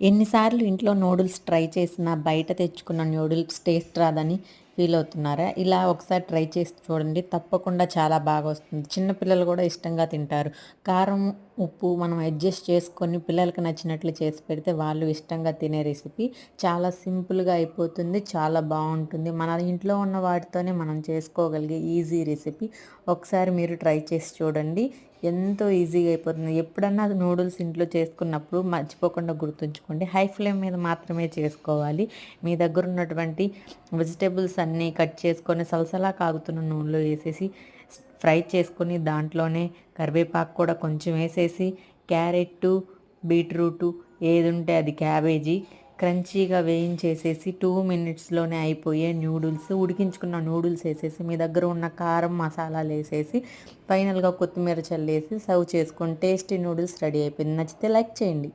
ఎన్నిసార్లు ఇంట్లో noodles try చేసినా బయట తెచ్చుకున్న నూడిల్స్ టేస్ట్ రాదని ఫీల్ అవుతున్నారా? ఇలా ఒకసారి ట్రై చేసి చూడండి. తప్పకుండా చాలా బాగా వస్తుంది. చిన్న పిల్లలు కూడా ఇష్టంగా తింటారు. కారం, ఉప్పు మనం అడ్జస్ట్ చేసుకొని పిల్లలకి నచ్చినట్లు చేసి పెడితే వాళ్ళు ఇష్టంగా తినే రెసిపీ. చాలా సింపుల్‌గా అయిపోతుంది. చాలా బావుంటుంది. మన ఇంట్లో ఉన్న వాటితోనే మనం చేసుకోగలిగే ఈజీ రెసిపీ. ఒకసారి మీరు ట్రై చేసి చూడండి. ఎంతో ఈజీగా అయిపోతుంది. ఎప్పుడన్నా అది నూడిల్స్ ఇంట్లో చేసుకున్నప్పుడు మర్చిపోకుండా గుర్తుంచుకోండి. హై ఫ్లేమ్ మీద మాత్రమే చేసుకోవాలి. మీ దగ్గర ఉన్నటువంటి వెజిటబుల్స్ అన్నీ కట్ చేసుకొని సలసలా కాగుతున్న నూనెలో వేసేసి ఫ్రై చేసుకొని దాంట్లోనే కరివేపాకు కూడా కొంచెం వేసేసి క్యారెట్టు, బీట్రూటు ఏదుంటే అది క్యాబేజీ క్రంచీగా వేయించేసేసి 2 మినిట్స్‌లోనే అయిపోయే నూడిల్స్, ఉడికించుకున్న నూడిల్స్ ఏసేసి, మీ దగ్గర ఉన్న కారం, మసాలాలేసేసి, ఫైనల్‌గా కొత్తిమీర చల్లేసి సర్వ్ చేసుకొని టేస్టీ నూడిల్స్ రెడీ అయిపోయింది. నచ్చితే లైక్ చేయండి.